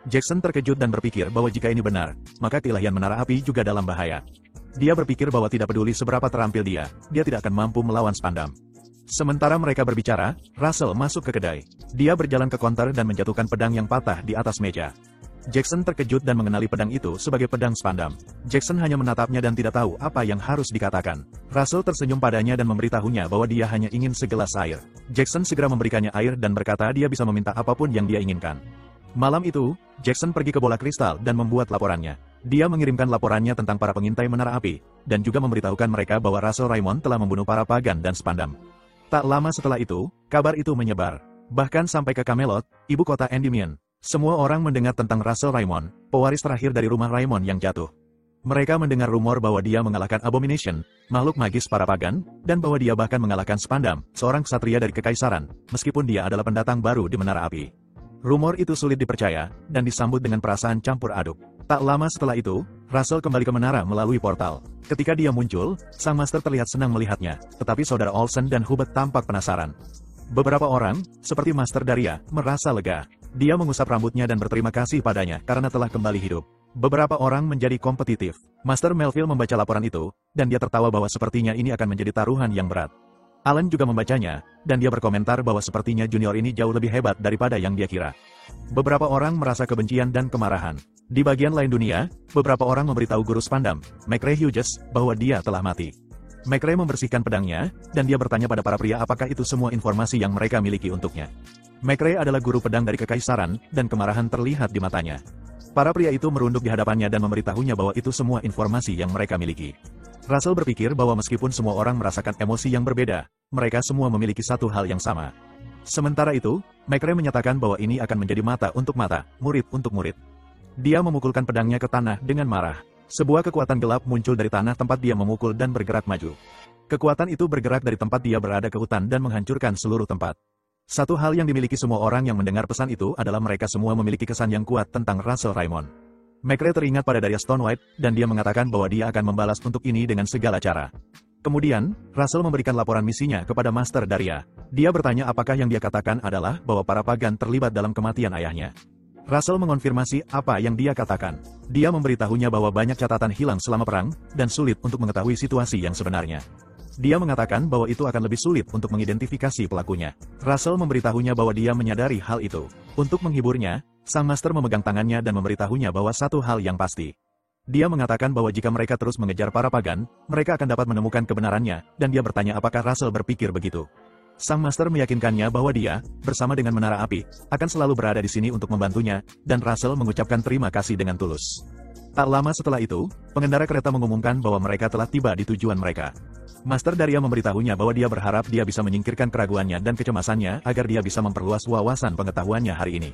Jackson terkejut dan berpikir bahwa jika ini benar, maka keilahian menara api juga dalam bahaya. Dia berpikir bahwa tidak peduli seberapa terampil dia tidak akan mampu melawan Spandam. Sementara mereka berbicara, Russell masuk ke kedai. Dia berjalan ke konter dan menjatuhkan pedang yang patah di atas meja. Jackson terkejut dan mengenali pedang itu sebagai pedang Spandam. Jackson hanya menatapnya dan tidak tahu apa yang harus dikatakan. Russell tersenyum padanya dan memberitahunya bahwa dia hanya ingin segelas air. Jackson segera memberikannya air dan berkata dia bisa meminta apapun yang dia inginkan. Malam itu, Jackson pergi ke bola kristal dan membuat laporannya. Dia mengirimkan laporannya tentang para pengintai menara api, dan juga memberitahukan mereka bahwa Russell Raymond telah membunuh para pagan dan Spandam. Tak lama setelah itu, kabar itu menyebar. Bahkan sampai ke Camelot, ibu kota Endymion. Semua orang mendengar tentang Russell Raymond, pewaris terakhir dari rumah Raymond yang jatuh. Mereka mendengar rumor bahwa dia mengalahkan Abomination, makhluk magis para pagan, dan bahwa dia bahkan mengalahkan Spandam, seorang ksatria dari kekaisaran, meskipun dia adalah pendatang baru di menara api. Rumor itu sulit dipercaya, dan disambut dengan perasaan campur aduk. Tak lama setelah itu, Russell kembali ke menara melalui portal. Ketika dia muncul, sang master terlihat senang melihatnya, tetapi saudara Olsen dan Hubert tampak penasaran. Beberapa orang, seperti Master Daria, merasa lega. Dia mengusap rambutnya dan berterima kasih padanya karena telah kembali hidup. Beberapa orang menjadi kompetitif. Master Melville membaca laporan itu, dan dia tertawa bahwa sepertinya ini akan menjadi taruhan yang berat. Alan juga membacanya, dan dia berkomentar bahwa sepertinya junior ini jauh lebih hebat daripada yang dia kira. Beberapa orang merasa kebencian dan kemarahan. Di bagian lain dunia, beberapa orang memberitahu guru Spandam, McRae Hughes, bahwa dia telah mati. McRae membersihkan pedangnya, dan dia bertanya pada para pria apakah itu semua informasi yang mereka miliki untuknya. McRae adalah guru pedang dari kekaisaran, dan kemarahan terlihat di matanya. Para pria itu merunduk di hadapannya dan memberitahunya bahwa itu semua informasi yang mereka miliki. Russell berpikir bahwa meskipun semua orang merasakan emosi yang berbeda, mereka semua memiliki satu hal yang sama. Sementara itu, McRae menyatakan bahwa ini akan menjadi mata untuk mata, murid untuk murid. Dia memukulkan pedangnya ke tanah dengan marah. Sebuah kekuatan gelap muncul dari tanah tempat dia memukul dan bergerak maju. Kekuatan itu bergerak dari tempat dia berada ke hutan dan menghancurkan seluruh tempat. Satu hal yang dimiliki semua orang yang mendengar pesan itu adalah mereka semua memiliki kesan yang kuat tentang Russell Raymond. McRae teringat pada Daria Stone White, dan dia mengatakan bahwa dia akan membalas untuk ini dengan segala cara. Kemudian, Russell memberikan laporan misinya kepada Master Daria. Dia bertanya apakah yang dia katakan adalah bahwa para pagan terlibat dalam kematian ayahnya. Russell mengonfirmasi apa yang dia katakan. Dia memberitahunya bahwa banyak catatan hilang selama perang, dan sulit untuk mengetahui situasi yang sebenarnya. Dia mengatakan bahwa itu akan lebih sulit untuk mengidentifikasi pelakunya. Russell memberitahunya bahwa dia menyadari hal itu. Untuk menghiburnya, sang master memegang tangannya dan memberitahunya bahwa satu hal yang pasti. Dia mengatakan bahwa jika mereka terus mengejar para pagan, mereka akan dapat menemukan kebenarannya, dan dia bertanya apakah Russell berpikir begitu. Sang master meyakinkannya bahwa dia, bersama dengan menara api, akan selalu berada di sini untuk membantunya, dan Russell mengucapkan terima kasih dengan tulus. Tak lama setelah itu, pengendara kereta mengumumkan bahwa mereka telah tiba di tujuan mereka. Master Daria memberitahunya bahwa dia berharap dia bisa menyingkirkan keraguannya dan kecemasannya agar dia bisa memperluas wawasan pengetahuannya hari ini.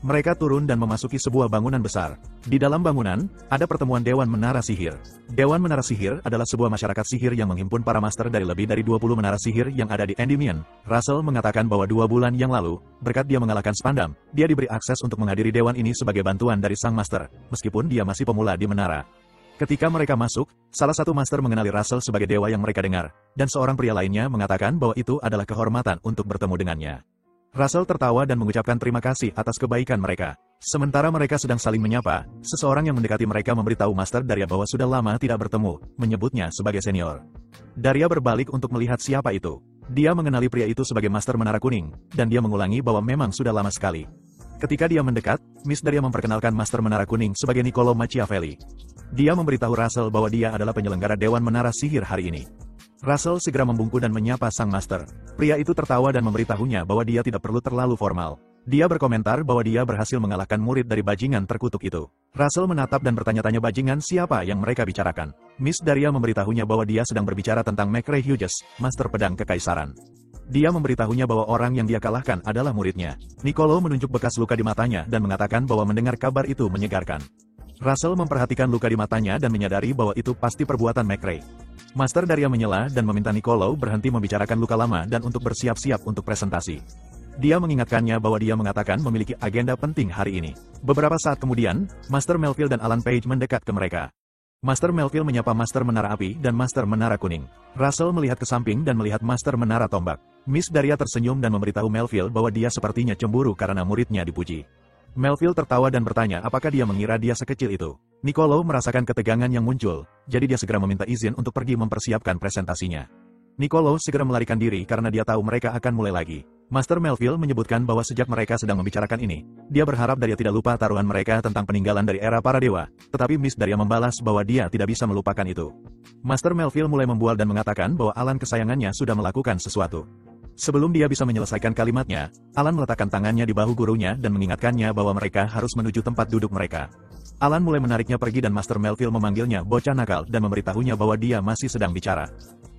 Mereka turun dan memasuki sebuah bangunan besar. Di dalam bangunan, ada pertemuan Dewan Menara Sihir. Dewan Menara Sihir adalah sebuah masyarakat sihir yang menghimpun para master dari lebih dari 20 menara sihir yang ada di Endymion. Russell mengatakan bahwa 2 bulan yang lalu, berkat dia mengalahkan Spandam, dia diberi akses untuk menghadiri dewan ini sebagai bantuan dari sang master, meskipun dia masih pemula di menara. Ketika mereka masuk, salah satu master mengenali Russell sebagai dewa yang mereka dengar, dan seorang pria lainnya mengatakan bahwa itu adalah kehormatan untuk bertemu dengannya. Russell tertawa dan mengucapkan terima kasih atas kebaikan mereka. Sementara mereka sedang saling menyapa, seseorang yang mendekati mereka memberitahu Master Daria bahwa sudah lama tidak bertemu, menyebutnya sebagai senior. Daria berbalik untuk melihat siapa itu. Dia mengenali pria itu sebagai Master Menara Kuning, dan dia mengulangi bahwa memang sudah lama sekali. Ketika dia mendekat, Miss Daria memperkenalkan Master Menara Kuning sebagai Niccolo Machiavelli. Dia memberitahu Russell bahwa dia adalah penyelenggara Dewan Menara Sihir hari ini. Russell segera membungkuk dan menyapa sang master. Pria itu tertawa dan memberitahunya bahwa dia tidak perlu terlalu formal. Dia berkomentar bahwa dia berhasil mengalahkan murid dari bajingan terkutuk itu. Russell menatap dan bertanya-tanya bajingan siapa yang mereka bicarakan. Miss Daria memberitahunya bahwa dia sedang berbicara tentang McRae Hughes, Master Pedang Kekaisaran. Dia memberitahunya bahwa orang yang dia kalahkan adalah muridnya. Niccolo menunjuk bekas luka di matanya dan mengatakan bahwa mendengar kabar itu menyegarkan. Russell memperhatikan luka di matanya dan menyadari bahwa itu pasti perbuatan McRae. Master Daria menyela dan meminta Niccolo berhenti membicarakan luka lama dan untuk bersiap-siap untuk presentasi. Dia mengingatkannya bahwa dia mengatakan memiliki agenda penting hari ini. Beberapa saat kemudian, Master Melville dan Alan Page mendekat ke mereka. Master Melville menyapa Master Menara Api dan Master Menara Kuning. Russell melihat ke samping dan melihat Master Menara Tombak. Miss Daria tersenyum dan memberitahu Melville bahwa dia sepertinya cemburu karena muridnya dipuji. Melville tertawa dan bertanya apakah dia mengira dia sekecil itu. Nicolo merasakan ketegangan yang muncul, jadi dia segera meminta izin untuk pergi mempersiapkan presentasinya. Nicolo segera melarikan diri karena dia tahu mereka akan mulai lagi. Master Melville menyebutkan bahwa sejak mereka sedang membicarakan ini, dia berharap Daria tidak lupa taruhan mereka tentang peninggalan dari era para dewa, tetapi Miss Daria membalas bahwa dia tidak bisa melupakan itu. Master Melville mulai membual dan mengatakan bahwa Alan kesayangannya sudah melakukan sesuatu. Sebelum dia bisa menyelesaikan kalimatnya, Alan meletakkan tangannya di bahu gurunya dan mengingatkannya bahwa mereka harus menuju tempat duduk mereka. Alan mulai menariknya pergi dan Master Melville memanggilnya bocah nakal dan memberitahunya bahwa dia masih sedang bicara.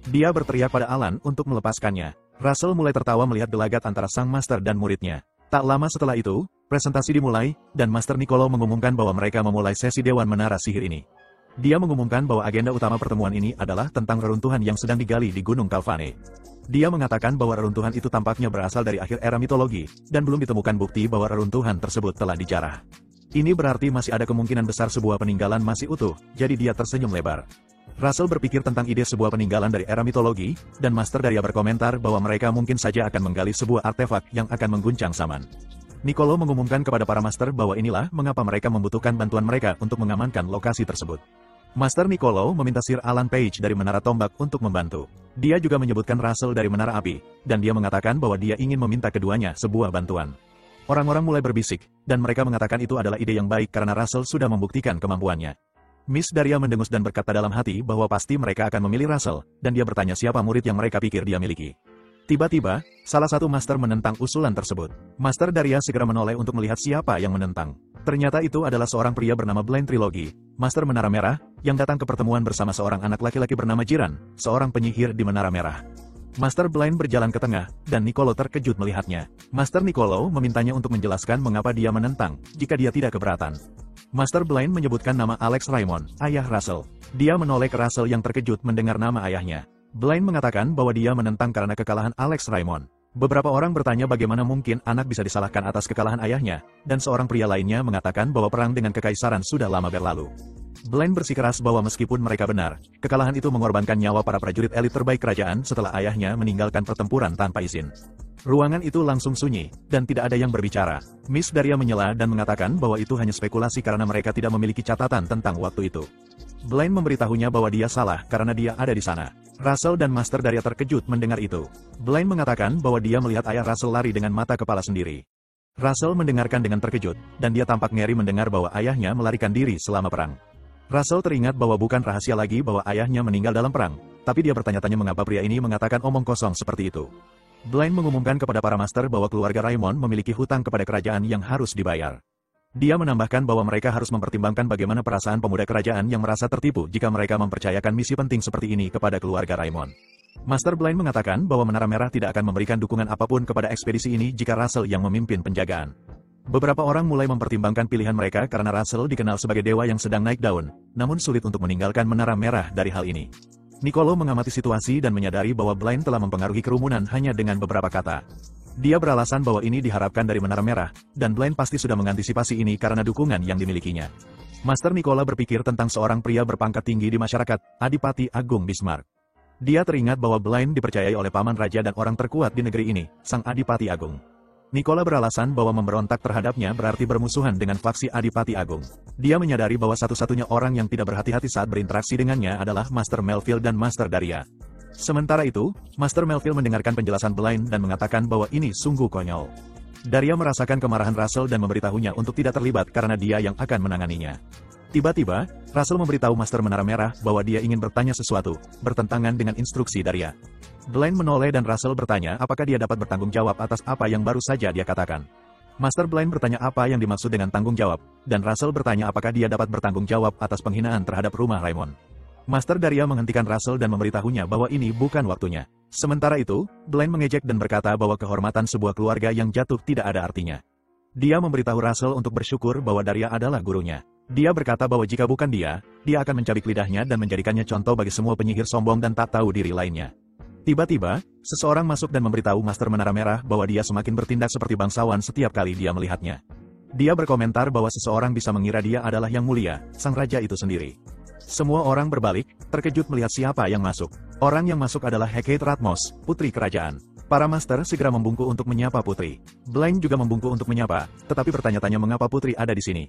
Dia berteriak pada Alan untuk melepaskannya. Russell mulai tertawa melihat gelagat antara sang master dan muridnya. Tak lama setelah itu, presentasi dimulai, dan Master Nicolo mengumumkan bahwa mereka memulai sesi Dewan Menara Sihir ini. Dia mengumumkan bahwa agenda utama pertemuan ini adalah tentang reruntuhan yang sedang digali di Gunung Calvane. Dia mengatakan bahwa reruntuhan itu tampaknya berasal dari akhir era mitologi, dan belum ditemukan bukti bahwa reruntuhan tersebut telah dijarah. Ini berarti masih ada kemungkinan besar sebuah peninggalan masih utuh, jadi dia tersenyum lebar. Russell berpikir tentang ide sebuah peninggalan dari era mitologi, dan Master Daria berkomentar bahwa mereka mungkin saja akan menggali sebuah artefak yang akan mengguncang zaman. Nicolo mengumumkan kepada para Master bahwa inilah mengapa mereka membutuhkan bantuan mereka untuk mengamankan lokasi tersebut. Master Nicolo meminta Sir Alan Page dari Menara Tombak untuk membantu. Dia juga menyebutkan Russell dari Menara Api, dan dia mengatakan bahwa dia ingin meminta keduanya sebuah bantuan. Orang-orang mulai berbisik, dan mereka mengatakan itu adalah ide yang baik karena Russell sudah membuktikan kemampuannya. Miss Daria mendengus dan berkata dalam hati bahwa pasti mereka akan memilih Russell, dan dia bertanya siapa murid yang mereka pikir dia miliki. Tiba-tiba, salah satu master menentang usulan tersebut. Master Daria segera menoleh untuk melihat siapa yang menentang. Ternyata itu adalah seorang pria bernama Blind Trilogy, Master Menara Merah, yang datang ke pertemuan bersama seorang anak laki-laki bernama Jiran, seorang penyihir di Menara Merah. Master Blind berjalan ke tengah, dan Nicolo terkejut melihatnya. Master Nicolo memintanya untuk menjelaskan mengapa dia menentang, jika dia tidak keberatan. Master Blind menyebutkan nama Alex Raymond, ayah Russell. Dia menoleh ke Russell yang terkejut mendengar nama ayahnya. Blind mengatakan bahwa dia menentang karena kekalahan Alex Raymond. Beberapa orang bertanya bagaimana mungkin anak bisa disalahkan atas kekalahan ayahnya, dan seorang pria lainnya mengatakan bahwa perang dengan kekaisaran sudah lama berlalu. Blind bersikeras bahwa meskipun mereka benar, kekalahan itu mengorbankan nyawa para prajurit elit terbaik kerajaan setelah ayahnya meninggalkan pertempuran tanpa izin. Ruangan itu langsung sunyi, dan tidak ada yang berbicara. Miss Daria menyela dan mengatakan bahwa itu hanya spekulasi karena mereka tidak memiliki catatan tentang waktu itu. Blind memberitahunya bahwa dia salah karena dia ada di sana. Russell dan Master Daria terkejut mendengar itu. Blind mengatakan bahwa dia melihat ayah Russell lari dengan mata kepala sendiri. Russell mendengarkan dengan terkejut, dan dia tampak ngeri mendengar bahwa ayahnya melarikan diri selama perang. Russell teringat bahwa bukan rahasia lagi bahwa ayahnya meninggal dalam perang, tapi dia bertanya-tanya mengapa pria ini mengatakan omong kosong seperti itu. Blind mengumumkan kepada para master bahwa keluarga Raymond memiliki hutang kepada kerajaan yang harus dibayar. Dia menambahkan bahwa mereka harus mempertimbangkan bagaimana perasaan pemuda kerajaan yang merasa tertipu jika mereka mempercayakan misi penting seperti ini kepada keluarga Raymond. Master Blind mengatakan bahwa Menara Merah tidak akan memberikan dukungan apapun kepada ekspedisi ini jika Russell yang memimpin penjagaan. Beberapa orang mulai mempertimbangkan pilihan mereka karena Russell dikenal sebagai dewa yang sedang naik daun, namun sulit untuk meninggalkan Menara Merah dari hal ini. Nicolo mengamati situasi dan menyadari bahwa Blind telah mempengaruhi kerumunan hanya dengan beberapa kata. Dia beralasan bahwa ini diharapkan dari Menara Merah, dan Blind pasti sudah mengantisipasi ini karena dukungan yang dimilikinya. Master Nicola berpikir tentang seorang pria berpangkat tinggi di masyarakat, Adipati Agung Bismarck. Dia teringat bahwa Blind dipercayai oleh paman raja dan orang terkuat di negeri ini, Sang Adipati Agung. Nicola beralasan bahwa memberontak terhadapnya berarti bermusuhan dengan faksi Adipati Agung. Dia menyadari bahwa satu-satunya orang yang tidak berhati-hati saat berinteraksi dengannya adalah Master Melville dan Master Daria. Sementara itu, Master Melville mendengarkan penjelasan Blind dan mengatakan bahwa ini sungguh konyol. Daria merasakan kemarahan Russell dan memberitahunya untuk tidak terlibat karena dia yang akan menanganinya. Tiba-tiba, Russell memberitahu Master Menara Merah bahwa dia ingin bertanya sesuatu, bertentangan dengan instruksi Daria. Blind menoleh dan Russell bertanya apakah dia dapat bertanggung jawab atas apa yang baru saja dia katakan. Master Blind bertanya apa yang dimaksud dengan tanggung jawab, dan Russell bertanya apakah dia dapat bertanggung jawab atas penghinaan terhadap rumah Raymond. Master Daria menghentikan Russell dan memberitahunya bahwa ini bukan waktunya. Sementara itu, Blind mengejek dan berkata bahwa kehormatan sebuah keluarga yang jatuh tidak ada artinya. Dia memberitahu Russell untuk bersyukur bahwa Daria adalah gurunya. Dia berkata bahwa jika bukan dia akan mencabik lidahnya dan menjadikannya contoh bagi semua penyihir sombong dan tak tahu diri lainnya. Tiba-tiba, seseorang masuk dan memberitahu Master Menara Merah bahwa dia semakin bertindak seperti bangsawan setiap kali dia melihatnya. Dia berkomentar bahwa seseorang bisa mengira dia adalah Yang Mulia, sang raja itu sendiri. Semua orang berbalik, terkejut melihat siapa yang masuk. Orang yang masuk adalah Hecate Ratmos, putri kerajaan. Para master segera membungkuk untuk menyapa Putri. Blaine juga membungkuk untuk menyapa, tetapi bertanya-tanya mengapa Putri ada di sini.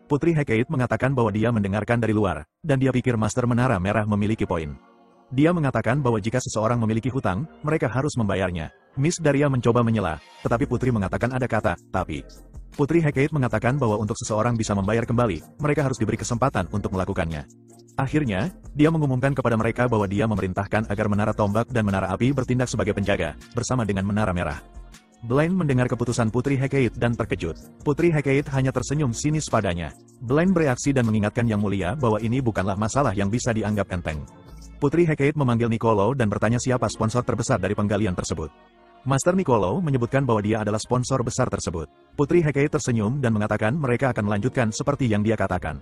Putri Hecate mengatakan bahwa dia mendengarkan dari luar, dan dia pikir Master Menara Merah memiliki poin. Dia mengatakan bahwa jika seseorang memiliki hutang, mereka harus membayarnya. Miss Daria mencoba menyela, tetapi Putri mengatakan ada kata, tapi. Putri Hecate mengatakan bahwa untuk seseorang bisa membayar kembali, mereka harus diberi kesempatan untuk melakukannya. Akhirnya, dia mengumumkan kepada mereka bahwa dia memerintahkan agar Menara Tombak dan Menara Api bertindak sebagai penjaga, bersama dengan Menara Merah. Blaine mendengar keputusan Putri Hecate dan terkejut. Putri Hecate hanya tersenyum sinis padanya. Blaine bereaksi dan mengingatkan Yang Mulia bahwa ini bukanlah masalah yang bisa dianggap enteng. Putri Hecate memanggil Nicolo dan bertanya siapa sponsor terbesar dari penggalian tersebut. Master Nicolo menyebutkan bahwa dia adalah sponsor besar tersebut. Putri Hecate tersenyum dan mengatakan mereka akan melanjutkan seperti yang dia katakan.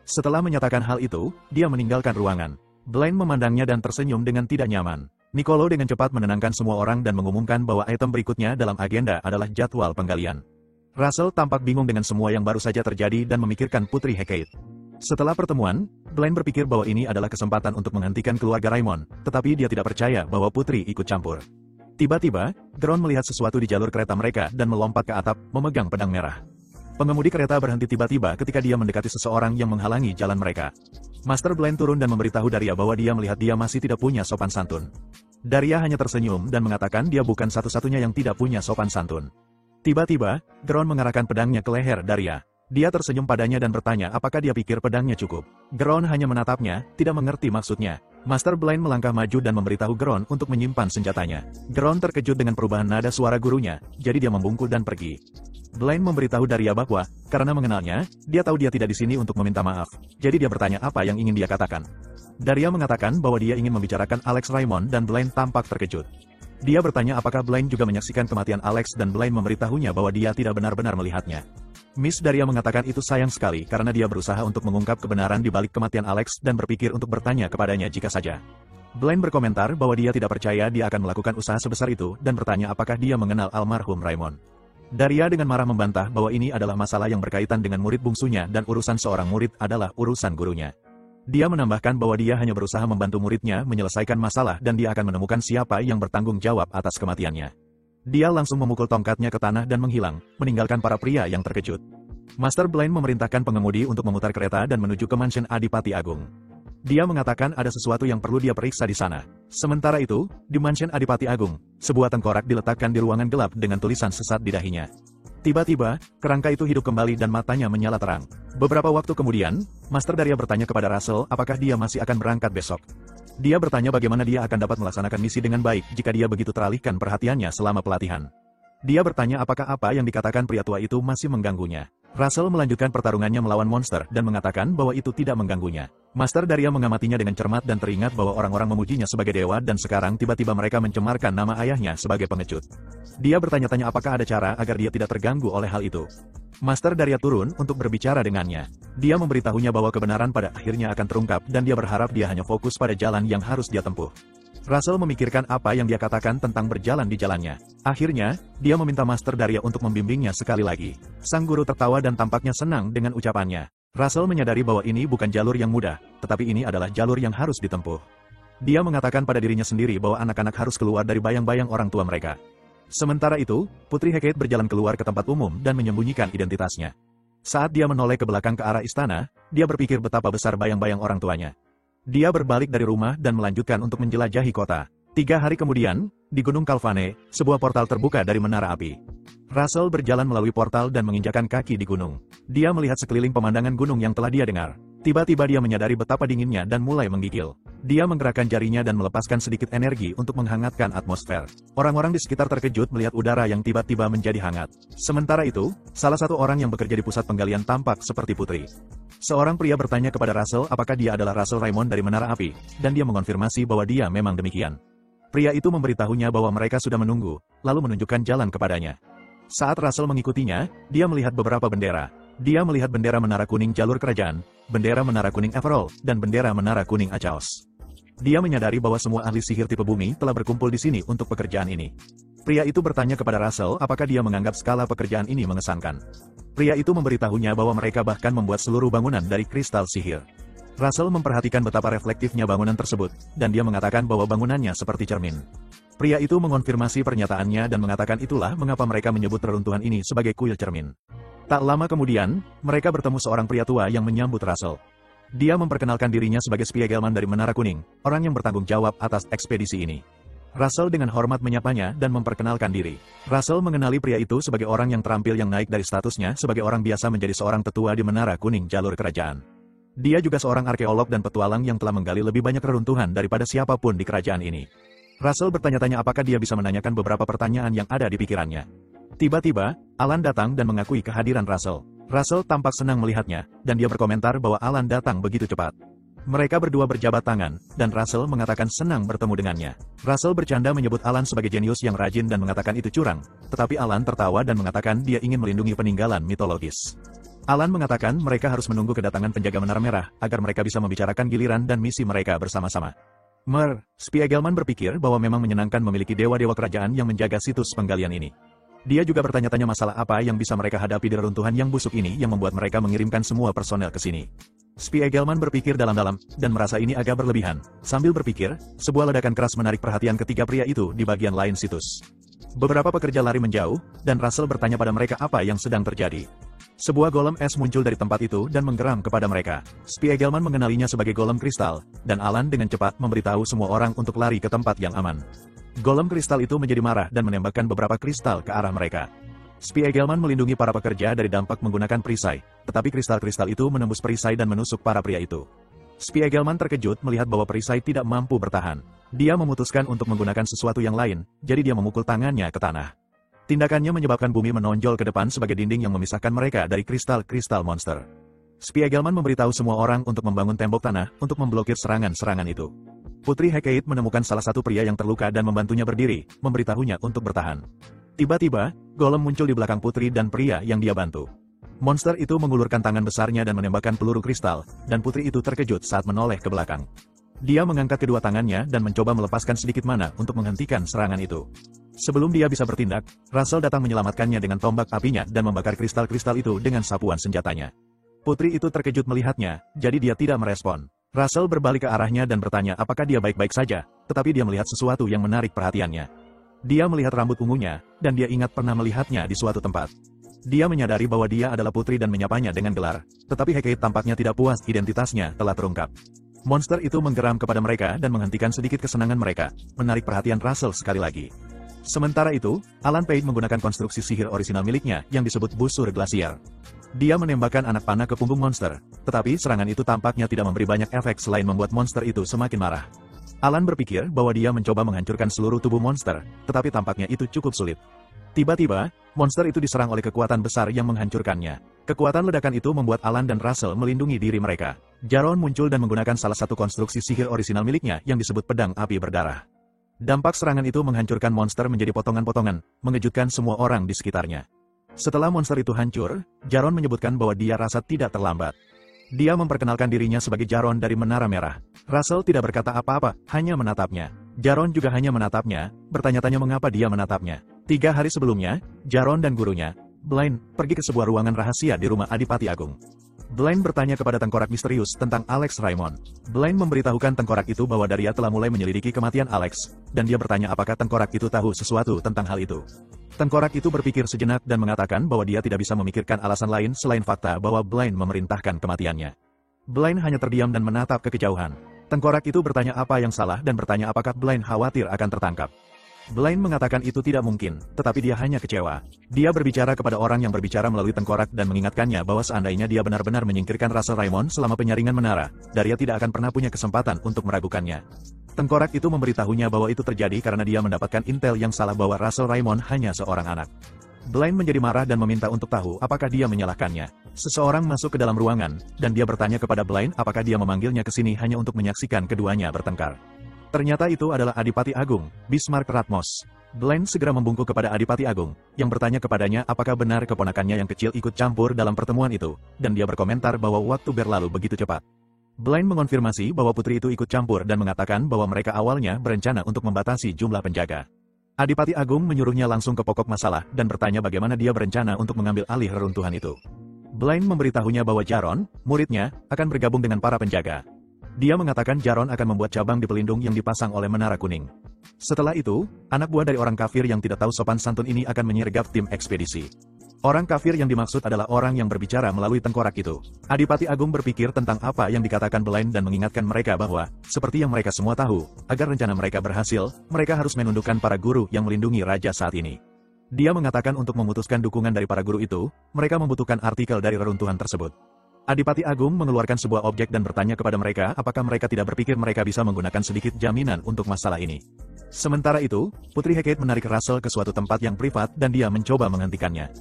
Setelah menyatakan hal itu, dia meninggalkan ruangan. Blaine memandangnya dan tersenyum dengan tidak nyaman. Nicolo dengan cepat menenangkan semua orang dan mengumumkan bahwa item berikutnya dalam agenda adalah jadwal penggalian. Russell tampak bingung dengan semua yang baru saja terjadi dan memikirkan Putri Hecate. Setelah pertemuan, Blaine berpikir bahwa ini adalah kesempatan untuk menghentikan keluarga Raymond, tetapi dia tidak percaya bahwa Putri ikut campur. Tiba-tiba, Gron melihat sesuatu di jalur kereta mereka dan melompat ke atap, memegang pedang merah. Pengemudi kereta berhenti tiba-tiba ketika dia mendekati seseorang yang menghalangi jalan mereka. Master Blaine turun dan memberitahu Daria bahwa dia melihat dia masih tidak punya sopan santun. Daria hanya tersenyum dan mengatakan dia bukan satu-satunya yang tidak punya sopan santun. Tiba-tiba, Gron mengarahkan pedangnya ke leher Daria. Dia tersenyum padanya dan bertanya apakah dia pikir pedangnya cukup. Gron hanya menatapnya, tidak mengerti maksudnya. Master Blaine melangkah maju dan memberitahu Gron untuk menyimpan senjatanya. Gron terkejut dengan perubahan nada suara gurunya, jadi dia membungkuk dan pergi. Blaine memberitahu Daria bahwa, karena mengenalnya, dia tahu dia tidak di sini untuk meminta maaf. Jadi dia bertanya apa yang ingin dia katakan. Daria mengatakan bahwa dia ingin membicarakan Alex Raymond dan Blaine tampak terkejut. Dia bertanya apakah Blaine juga menyaksikan kematian Alex dan Blaine memberitahunya bahwa dia tidak benar-benar melihatnya. Miss Daria mengatakan itu sayang sekali karena dia berusaha untuk mengungkap kebenaran di balik kematian Alex dan berpikir untuk bertanya kepadanya jika saja. Blaine berkomentar bahwa dia tidak percaya dia akan melakukan usaha sebesar itu dan bertanya apakah dia mengenal almarhum Raymond. Daria dengan marah membantah bahwa ini adalah masalah yang berkaitan dengan murid bungsunya dan urusan seorang murid adalah urusan gurunya. Dia menambahkan bahwa dia hanya berusaha membantu muridnya menyelesaikan masalah dan dia akan menemukan siapa yang bertanggung jawab atas kematiannya. Dia langsung memukul tongkatnya ke tanah dan menghilang, meninggalkan para pria yang terkejut. Master Blaine memerintahkan pengemudi untuk memutar kereta dan menuju ke mansion Adipati Agung. Dia mengatakan ada sesuatu yang perlu dia periksa di sana. Sementara itu, di mansion Adipati Agung, sebuah tengkorak diletakkan di ruangan gelap dengan tulisan sesat di dahinya. Tiba-tiba, kerangka itu hidup kembali dan matanya menyala terang. Beberapa waktu kemudian, Master Daria bertanya kepada Russell apakah dia masih akan berangkat besok. Dia bertanya bagaimana dia akan dapat melaksanakan misi dengan baik jika dia begitu teralihkan perhatiannya selama pelatihan. Dia bertanya apakah apa yang dikatakan pria tua itu masih mengganggunya. Russell melanjutkan pertarungannya melawan monster dan mengatakan bahwa itu tidak mengganggunya. Master Daria mengamatinya dengan cermat dan teringat bahwa orang-orang memujinya sebagai dewa dan sekarang tiba-tiba mereka mencemarkan nama ayahnya sebagai pengecut. Dia bertanya-tanya apakah ada cara agar dia tidak terganggu oleh hal itu. Master Daria turun untuk berbicara dengannya. Dia memberitahunya bahwa kebenaran pada akhirnya akan terungkap dan dia berharap dia hanya fokus pada jalan yang harus dia tempuh. Russell memikirkan apa yang dia katakan tentang berjalan di jalannya. Akhirnya, dia meminta Master Daria untuk membimbingnya sekali lagi. Sang guru tertawa dan tampaknya senang dengan ucapannya. Russell menyadari bahwa ini bukan jalur yang mudah, tetapi ini adalah jalur yang harus ditempuh. Dia mengatakan pada dirinya sendiri bahwa anak-anak harus keluar dari bayang-bayang orang tua mereka. Sementara itu, Putri Hecate berjalan keluar ke tempat umum dan menyembunyikan identitasnya. Saat dia menoleh ke belakang ke arah istana, dia berpikir betapa besar bayang-bayang orang tuanya. Dia berbalik dari rumah dan melanjutkan untuk menjelajahi kota. 3 hari kemudian, di Gunung Kalvane, sebuah portal terbuka dari Menara Api. Russell berjalan melalui portal dan menginjakan kaki di gunung. Dia melihat sekeliling pemandangan gunung yang telah dia dengar. Tiba-tiba dia menyadari betapa dinginnya dan mulai menggigil. Dia menggerakkan jarinya dan melepaskan sedikit energi untuk menghangatkan atmosfer. Orang-orang di sekitar terkejut melihat udara yang tiba-tiba menjadi hangat. Sementara itu, salah satu orang yang bekerja di pusat penggalian tampak seperti Putri. Seorang pria bertanya kepada Russell apakah dia adalah Russell Raymond dari Menara Api, dan dia mengonfirmasi bahwa dia memang demikian. Pria itu memberitahunya bahwa mereka sudah menunggu, lalu menunjukkan jalan kepadanya. Saat Russell mengikutinya, dia melihat beberapa bendera. Dia melihat bendera Menara Kuning Jalur Kerajaan, bendera Menara Kuning Everall, dan bendera Menara Kuning Achaos. Dia menyadari bahwa semua ahli sihir tipe bumi telah berkumpul di sini untuk pekerjaan ini. Pria itu bertanya kepada Russell apakah dia menganggap skala pekerjaan ini mengesankan. Pria itu memberitahunya bahwa mereka bahkan membuat seluruh bangunan dari kristal sihir. Russell memperhatikan betapa reflektifnya bangunan tersebut, dan dia mengatakan bahwa bangunannya seperti cermin. Pria itu mengonfirmasi pernyataannya dan mengatakan itulah mengapa mereka menyebut reruntuhan ini sebagai kuil cermin. Tak lama kemudian, mereka bertemu seorang pria tua yang menyambut Russell. Dia memperkenalkan dirinya sebagai Spiegelman dari Menara Kuning, orang yang bertanggung jawab atas ekspedisi ini. Russell dengan hormat menyapanya dan memperkenalkan diri. Russell mengenali pria itu sebagai orang yang terampil yang naik dari statusnya sebagai orang biasa menjadi seorang tetua di Menara Kuning jalur kerajaan. Dia juga seorang arkeolog dan petualang yang telah menggali lebih banyak reruntuhan daripada siapapun di kerajaan ini. Russell bertanya-tanya apakah dia bisa menanyakan beberapa pertanyaan yang ada di pikirannya. Tiba-tiba, Alan datang dan mengakui kehadiran Russell. Russell tampak senang melihatnya, dan dia berkomentar bahwa Alan datang begitu cepat. Mereka berdua berjabat tangan, dan Russell mengatakan senang bertemu dengannya. Russell bercanda menyebut Alan sebagai jenius yang rajin dan mengatakan itu curang, tetapi Alan tertawa dan mengatakan dia ingin melindungi peninggalan mitologis. Alan mengatakan mereka harus menunggu kedatangan penjaga Menara Merah, agar mereka bisa membicarakan giliran dan misi mereka bersama-sama. Spiegelman berpikir bahwa memang menyenangkan memiliki dewa-dewa kerajaan yang menjaga situs penggalian ini. Dia juga bertanya-tanya masalah apa yang bisa mereka hadapi di reruntuhan yang busuk ini yang membuat mereka mengirimkan semua personel ke sini. Spiegelman berpikir dalam-dalam, dan merasa ini agak berlebihan. Sambil berpikir, sebuah ledakan keras menarik perhatian ketiga pria itu di bagian lain situs. Beberapa pekerja lari menjauh, dan Russell bertanya pada mereka apa yang sedang terjadi. Sebuah golem es muncul dari tempat itu dan menggeram kepada mereka. Spiegelman mengenalinya sebagai golem kristal, dan Alan dengan cepat memberitahu semua orang untuk lari ke tempat yang aman. Golem kristal itu menjadi marah dan menembakkan beberapa kristal ke arah mereka. Spiegelman melindungi para pekerja dari dampak menggunakan perisai, tetapi kristal-kristal itu menembus perisai dan menusuk para pria itu. Spiegelman terkejut melihat bahwa perisai tidak mampu bertahan. Dia memutuskan untuk menggunakan sesuatu yang lain, jadi dia memukul tangannya ke tanah. Tindakannya menyebabkan bumi menonjol ke depan sebagai dinding yang memisahkan mereka dari kristal-kristal monster. Spiegelman memberitahu semua orang untuk membangun tembok tanah untuk memblokir serangan-serangan itu. Putri Hecate menemukan salah satu pria yang terluka dan membantunya berdiri, memberitahunya untuk bertahan. Tiba-tiba, golem muncul di belakang putri dan pria yang dia bantu. Monster itu mengulurkan tangan besarnya dan menembakkan peluru kristal, dan putri itu terkejut saat menoleh ke belakang. Dia mengangkat kedua tangannya dan mencoba melepaskan sedikit mana untuk menghentikan serangan itu. Sebelum dia bisa bertindak, Russell datang menyelamatkannya dengan tombak apinya dan membakar kristal-kristal itu dengan sapuan senjatanya. Putri itu terkejut melihatnya, jadi dia tidak merespon. Russell berbalik ke arahnya dan bertanya apakah dia baik-baik saja, tetapi dia melihat sesuatu yang menarik perhatiannya. Dia melihat rambut ungunya, dan dia ingat pernah melihatnya di suatu tempat. Dia menyadari bahwa dia adalah putri dan menyapanya dengan gelar, tetapi Hecate tampaknya tidak puas identitasnya telah terungkap. Monster itu menggeram kepada mereka dan menghentikan sedikit kesenangan mereka, menarik perhatian Russell sekali lagi. Sementara itu, Alan Page menggunakan konstruksi sihir orisinal miliknya yang disebut busur glasier. Dia menembakkan anak panah ke punggung monster, tetapi serangan itu tampaknya tidak memberi banyak efek selain membuat monster itu semakin marah. Alan berpikir bahwa dia mencoba menghancurkan seluruh tubuh monster, tetapi tampaknya itu cukup sulit. Tiba-tiba, monster itu diserang oleh kekuatan besar yang menghancurkannya. Kekuatan ledakan itu membuat Alan dan Russell melindungi diri mereka. Jaron muncul dan menggunakan salah satu konstruksi sihir orisinal miliknya yang disebut pedang api berdarah. Dampak serangan itu menghancurkan monster menjadi potongan-potongan, mengejutkan semua orang di sekitarnya. Setelah monster itu hancur, Jaron menyebutkan bahwa dia rasa tidak terlambat. Dia memperkenalkan dirinya sebagai Jaron dari Menara Merah. Russell tidak berkata apa-apa, hanya menatapnya. Jaron juga hanya menatapnya, bertanya-tanya mengapa dia menatapnya. 3 hari sebelumnya, Jaron dan gurunya, Blaine, pergi ke sebuah ruangan rahasia di rumah Adipati Agung. Blaine bertanya kepada tengkorak misterius tentang Alex Raymond. Blaine memberitahukan tengkorak itu bahwa Daria telah mulai menyelidiki kematian Alex, dan dia bertanya apakah tengkorak itu tahu sesuatu tentang hal itu. Tengkorak itu berpikir sejenak dan mengatakan bahwa dia tidak bisa memikirkan alasan lain selain fakta bahwa Blaine memerintahkan kematiannya. Blaine hanya terdiam dan menatap ke kejauhan. Tengkorak itu bertanya apa yang salah dan bertanya apakah Blaine khawatir akan tertangkap. Blaine mengatakan itu tidak mungkin, tetapi dia hanya kecewa. Dia berbicara kepada orang yang berbicara melalui tengkorak dan mengingatkannya bahwa seandainya dia benar-benar menyingkirkan Russell Raymond selama penyaringan menara, Daria tidak akan pernah punya kesempatan untuk meragukannya. Tengkorak itu memberitahunya bahwa itu terjadi karena dia mendapatkan intel yang salah bahwa Russell Raymond hanya seorang anak. Blaine menjadi marah dan meminta untuk tahu apakah dia menyalahkannya. Seseorang masuk ke dalam ruangan, dan dia bertanya kepada Blaine apakah dia memanggilnya ke sini hanya untuk menyaksikan keduanya bertengkar. Ternyata itu adalah Adipati Agung, Bismarck Ratmos. Blaine segera membungkuk kepada Adipati Agung, yang bertanya kepadanya apakah benar keponakannya yang kecil ikut campur dalam pertemuan itu, dan dia berkomentar bahwa waktu berlalu begitu cepat. Blaine mengonfirmasi bahwa putri itu ikut campur dan mengatakan bahwa mereka awalnya berencana untuk membatasi jumlah penjaga. Adipati Agung menyuruhnya langsung ke pokok masalah dan bertanya bagaimana dia berencana untuk mengambil alih reruntuhan itu. Blaine memberitahunya bahwa Jaron, muridnya, akan bergabung dengan para penjaga. Dia mengatakan Jaron akan membuat cabang di pelindung yang dipasang oleh Menara Kuning. Setelah itu, anak buah dari orang kafir yang tidak tahu sopan santun ini akan menyergap tim ekspedisi. Orang kafir yang dimaksud adalah orang yang berbicara melalui tengkorak itu. Adipati Agung berpikir tentang apa yang dikatakan Blaine dan mengingatkan mereka bahwa, seperti yang mereka semua tahu, agar rencana mereka berhasil, mereka harus menundukkan para guru yang melindungi raja saat ini. Dia mengatakan untuk memutuskan dukungan dari para guru itu, mereka membutuhkan artikel dari reruntuhan tersebut. Adipati Agung mengeluarkan sebuah objek dan bertanya kepada mereka apakah mereka tidak berpikir mereka bisa menggunakan sedikit jaminan untuk masalah ini. Sementara itu, Putri Hecate menarik Russell ke suatu tempat yang privat dan dia mencoba menghentikannya.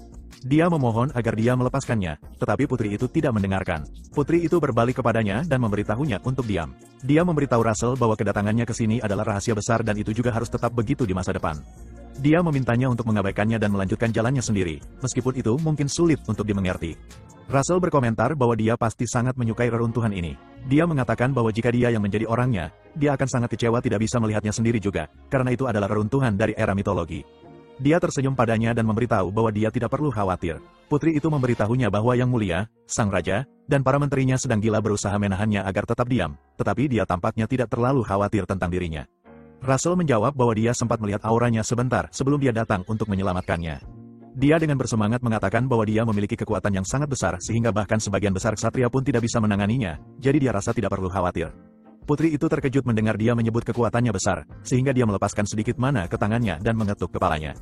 Dia memohon agar dia melepaskannya, tetapi putri itu tidak mendengarkan. Putri itu berbalik kepadanya dan memberitahunya untuk diam. Dia memberitahu Russell bahwa kedatangannya ke sini adalah rahasia besar dan itu juga harus tetap begitu di masa depan. Dia memintanya untuk mengabaikannya dan melanjutkan jalannya sendiri, meskipun itu mungkin sulit untuk dimengerti. Russell berkomentar bahwa dia pasti sangat menyukai reruntuhan ini. Dia mengatakan bahwa jika dia yang menjadi orangnya, dia akan sangat kecewa tidak bisa melihatnya sendiri juga, karena itu adalah reruntuhan dari era mitologi. Dia tersenyum padanya dan memberitahu bahwa dia tidak perlu khawatir. Putri itu memberitahunya bahwa Yang Mulia, sang raja, dan para menterinya sedang gila berusaha menahannya agar tetap diam, tetapi dia tampaknya tidak terlalu khawatir tentang dirinya. Russell menjawab bahwa dia sempat melihat auranya sebentar sebelum dia datang untuk menyelamatkannya. Dia dengan bersemangat mengatakan bahwa dia memiliki kekuatan yang sangat besar sehingga bahkan sebagian besar ksatria pun tidak bisa menanganinya, jadi dia rasa tidak perlu khawatir. Putri itu terkejut mendengar dia menyebut kekuatannya besar, sehingga dia melepaskan sedikit mana ke tangannya dan mengetuk kepalanya.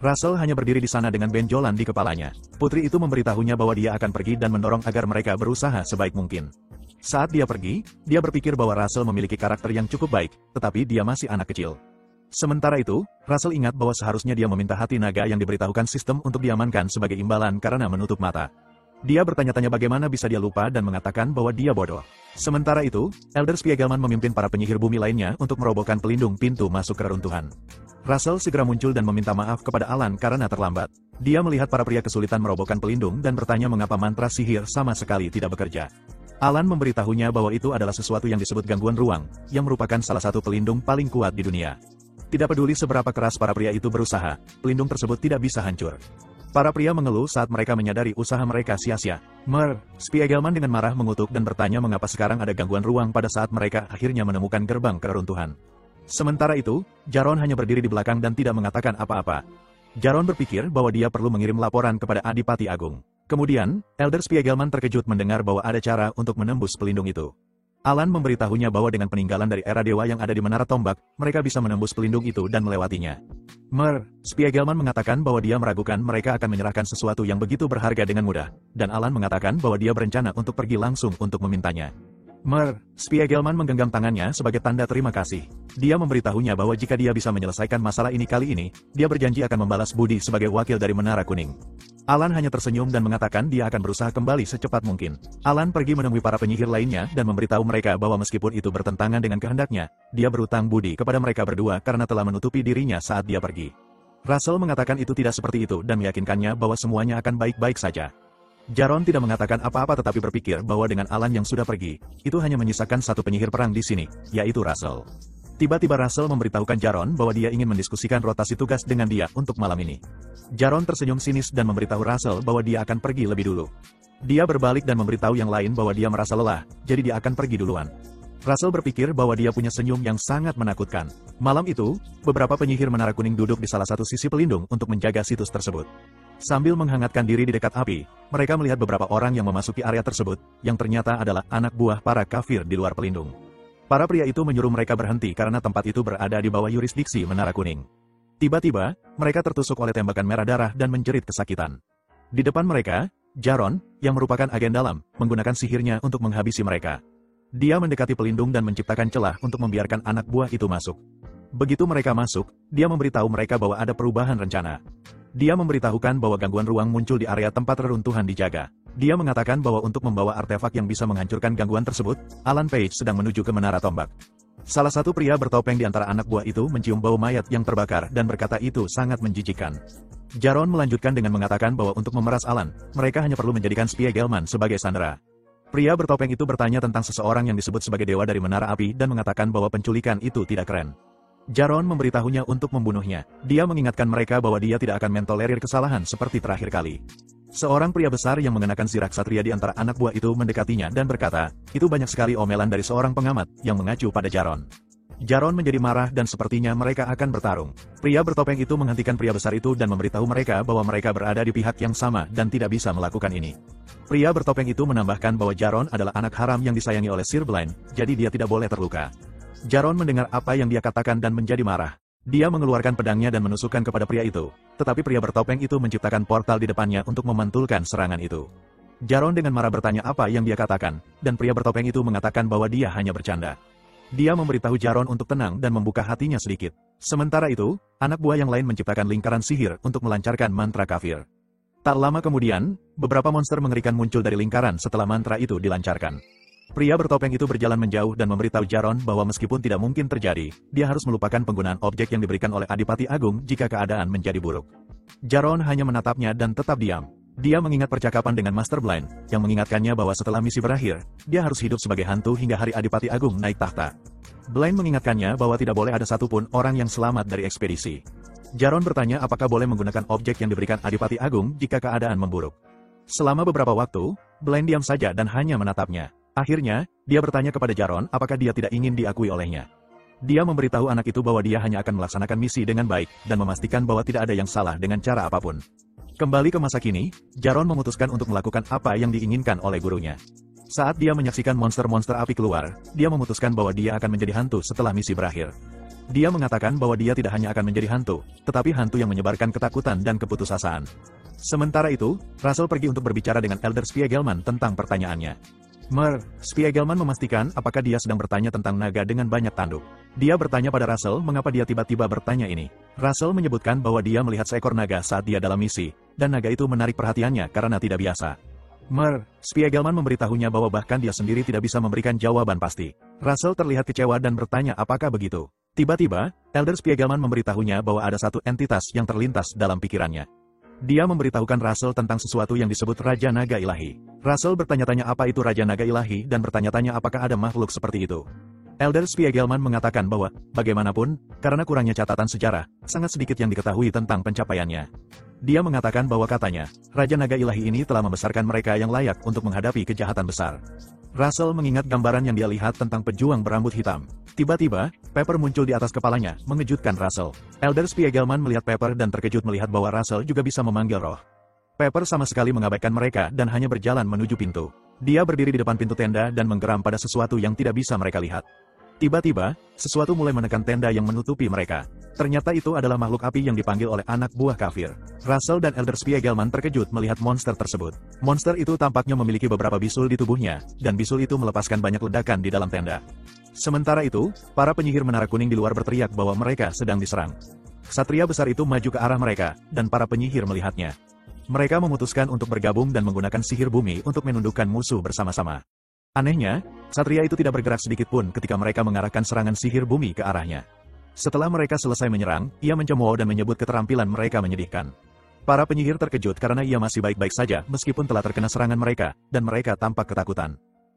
Russell hanya berdiri di sana dengan benjolan di kepalanya. Putri itu memberitahunya bahwa dia akan pergi dan mendorong agar mereka berusaha sebaik mungkin. Saat dia pergi, dia berpikir bahwa Russell memiliki karakter yang cukup baik, tetapi dia masih anak kecil. Sementara itu, Russell ingat bahwa seharusnya dia meminta hati naga yang diberitahukan sistem untuk diamankan sebagai imbalan karena menutup mata. Dia bertanya-tanya bagaimana bisa dia lupa dan mengatakan bahwa dia bodoh. Sementara itu, Elder Spiegelman memimpin para penyihir bumi lainnya untuk merobohkan pelindung pintu masuk ke reruntuhan. Russell segera muncul dan meminta maaf kepada Alan karena terlambat. Dia melihat para pria kesulitan merobohkan pelindung dan bertanya mengapa mantra sihir sama sekali tidak bekerja. Alan memberitahunya bahwa itu adalah sesuatu yang disebut gangguan ruang, yang merupakan salah satu pelindung paling kuat di dunia. Tidak peduli seberapa keras para pria itu berusaha, pelindung tersebut tidak bisa hancur. Para pria mengeluh saat mereka menyadari usaha mereka sia-sia. Spiegelman dengan marah mengutuk dan bertanya mengapa sekarang ada gangguan ruang pada saat mereka akhirnya menemukan gerbang ke reruntuhan. Sementara itu, Jaron hanya berdiri di belakang dan tidak mengatakan apa-apa. Jaron berpikir bahwa dia perlu mengirim laporan kepada Adipati Agung. Kemudian, Elder Spiegelman terkejut mendengar bahwa ada cara untuk menembus pelindung itu. Alan memberitahunya bahwa dengan peninggalan dari era dewa yang ada di Menara Tombak, mereka bisa menembus pelindung itu dan melewatinya. Spiegelman mengatakan bahwa dia meragukan mereka akan menyerahkan sesuatu yang begitu berharga dengan mudah, dan Alan mengatakan bahwa dia berencana untuk pergi langsung untuk memintanya. Spiegelman menggenggam tangannya sebagai tanda terima kasih. Dia memberitahunya bahwa jika dia bisa menyelesaikan masalah ini kali ini, dia berjanji akan membalas budi sebagai wakil dari Menara Kuning. Alan hanya tersenyum dan mengatakan dia akan berusaha kembali secepat mungkin. Alan pergi menemui para penyihir lainnya dan memberitahu mereka bahwa meskipun itu bertentangan dengan kehendaknya, dia berutang budi kepada mereka berdua karena telah menutupi dirinya saat dia pergi. Russell mengatakan itu tidak seperti itu dan meyakinkannya bahwa semuanya akan baik-baik saja. Jaron tidak mengatakan apa-apa tetapi berpikir bahwa dengan Alan yang sudah pergi, itu hanya menyisakan satu penyihir perang di sini, yaitu Russell. Tiba-tiba Russell memberitahukan Jaron bahwa dia ingin mendiskusikan rotasi tugas dengan dia untuk malam ini. Jaron tersenyum sinis dan memberitahu Russell bahwa dia akan pergi lebih dulu. Dia berbalik dan memberitahu yang lain bahwa dia merasa lelah, jadi dia akan pergi duluan. Russell berpikir bahwa dia punya senyum yang sangat menakutkan. Malam itu, beberapa penyihir Menara Kuning duduk di salah satu sisi pelindung untuk menjaga situs tersebut. Sambil menghangatkan diri di dekat api, mereka melihat beberapa orang yang memasuki area tersebut, yang ternyata adalah anak buah para kafir di luar pelindung. Para pria itu menyuruh mereka berhenti karena tempat itu berada di bawah yurisdiksi Menara Kuning. Tiba-tiba, mereka tertusuk oleh tembakan merah darah dan menjerit kesakitan. Di depan mereka, Jaron, yang merupakan agen dalam, menggunakan sihirnya untuk menghabisi mereka. Dia mendekati pelindung dan menciptakan celah untuk membiarkan anak buah itu masuk. Begitu mereka masuk, dia memberitahu mereka bahwa ada perubahan rencana. Dia memberitahukan bahwa gangguan ruang muncul di area tempat reruntuhan dijaga. Dia mengatakan bahwa untuk membawa artefak yang bisa menghancurkan gangguan tersebut, Alan Page sedang menuju ke Menara Tombak. Salah satu pria bertopeng di antara anak buah itu mencium bau mayat yang terbakar dan berkata itu sangat menjijikkan. Jaron melanjutkan dengan mengatakan bahwa untuk memeras Alan, mereka hanya perlu menjadikan Spiegelman sebagai sandera. Pria bertopeng itu bertanya tentang seseorang yang disebut sebagai dewa dari Menara Api dan mengatakan bahwa penculikan itu tidak keren. Jaron memberitahunya untuk membunuhnya. Dia mengingatkan mereka bahwa dia tidak akan mentolerir kesalahan seperti terakhir kali. Seorang pria besar yang mengenakan sirah ksatria di antara anak buah itu mendekatinya dan berkata, itu banyak sekali omelan dari seorang pengamat yang mengacu pada Jaron. Jaron menjadi marah dan sepertinya mereka akan bertarung. Pria bertopeng itu menghentikan pria besar itu dan memberitahu mereka bahwa mereka berada di pihak yang sama dan tidak bisa melakukan ini. Pria bertopeng itu menambahkan bahwa Jaron adalah anak haram yang disayangi oleh Sir Blaine, jadi dia tidak boleh terluka. Jaron mendengar apa yang dia katakan dan menjadi marah. Dia mengeluarkan pedangnya dan menusukkan kepada pria itu, tetapi pria bertopeng itu menciptakan portal di depannya untuk memantulkan serangan itu. Jaron dengan marah bertanya apa yang dia katakan, dan pria bertopeng itu mengatakan bahwa dia hanya bercanda. Dia memberitahu Jaron untuk tenang dan membuka hatinya sedikit. Sementara itu, anak buah yang lain menciptakan lingkaran sihir untuk melancarkan mantra kafir. Tak lama kemudian, beberapa monster mengerikan muncul dari lingkaran setelah mantra itu dilancarkan. Pria bertopeng itu berjalan menjauh dan memberitahu Jaron bahwa meskipun tidak mungkin terjadi, dia harus melupakan penggunaan objek yang diberikan oleh Adipati Agung jika keadaan menjadi buruk. Jaron hanya menatapnya dan tetap diam. Dia mengingat percakapan dengan Master Blaine, yang mengingatkannya bahwa setelah misi berakhir, dia harus hidup sebagai hantu hingga hari Adipati Agung naik tahta. Blaine mengingatkannya bahwa tidak boleh ada satupun orang yang selamat dari ekspedisi. Jaron bertanya apakah boleh menggunakan objek yang diberikan Adipati Agung jika keadaan memburuk. Selama beberapa waktu, Blaine diam saja dan hanya menatapnya. Akhirnya, dia bertanya kepada Jaron apakah dia tidak ingin diakui olehnya. Dia memberitahu anak itu bahwa dia hanya akan melaksanakan misi dengan baik, dan memastikan bahwa tidak ada yang salah dengan cara apapun. Kembali ke masa kini, Jaron memutuskan untuk melakukan apa yang diinginkan oleh gurunya. Saat dia menyaksikan monster-monster api keluar, dia memutuskan bahwa dia akan menjadi hantu setelah misi berakhir. Dia mengatakan bahwa dia tidak hanya akan menjadi hantu, tetapi hantu yang menyebarkan ketakutan dan keputusasaan. Sementara itu, Russell pergi untuk berbicara dengan Elder Spiegelman tentang pertanyaannya. Spiegelman memastikan apakah dia sedang bertanya tentang naga dengan banyak tanduk. Dia bertanya pada Russell mengapa dia tiba-tiba bertanya ini. Russell menyebutkan bahwa dia melihat seekor naga saat dia dalam misi, dan naga itu menarik perhatiannya karena tidak biasa. Spiegelman memberitahunya bahwa bahkan dia sendiri tidak bisa memberikan jawaban pasti. Russell terlihat kecewa dan bertanya apakah begitu. Tiba-tiba, Elder Spiegelman memberitahunya bahwa ada satu entitas yang terlintas dalam pikirannya. Dia memberitahukan Russell tentang sesuatu yang disebut Raja Naga Ilahi. Russell bertanya-tanya apa itu Raja Naga Ilahi dan bertanya-tanya apakah ada makhluk seperti itu. Elder Spiegelman mengatakan bahwa, bagaimanapun, karena kurangnya catatan sejarah, sangat sedikit yang diketahui tentang pencapaiannya. Dia mengatakan bahwa katanya, Raja Naga Ilahi ini telah membesarkan mereka yang layak untuk menghadapi kejahatan besar. Russell mengingat gambaran yang dia lihat tentang pejuang berambut hitam. Tiba-tiba, Pepper muncul di atas kepalanya, mengejutkan Russell. Elder Spiegelman melihat Pepper dan terkejut melihat bahwa Russell juga bisa memanggil roh. Pepper sama sekali mengabaikan mereka dan hanya berjalan menuju pintu. Dia berdiri di depan pintu tenda dan menggeram pada sesuatu yang tidak bisa mereka lihat. Tiba-tiba, sesuatu mulai menekan tenda yang menutupi mereka. Ternyata itu adalah makhluk api yang dipanggil oleh anak buah kafir. Russell dan Elder Spiegelman terkejut melihat monster tersebut. Monster itu tampaknya memiliki beberapa bisul di tubuhnya, dan bisul itu melepaskan banyak ledakan di dalam tenda. Sementara itu, para penyihir menara kuning di luar berteriak bahwa mereka sedang diserang. Ksatria besar itu maju ke arah mereka, dan para penyihir melihatnya. Mereka memutuskan untuk bergabung dan menggunakan sihir bumi untuk menundukkan musuh bersama-sama. Anehnya, ksatria itu tidak bergerak sedikit pun ketika mereka mengarahkan serangan sihir bumi ke arahnya. Setelah mereka selesai menyerang, ia mencemooh dan menyebut keterampilan mereka menyedihkan. Para penyihir terkejut karena ia masih baik-baik saja meskipun telah terkena serangan mereka, dan mereka tampak ketakutan.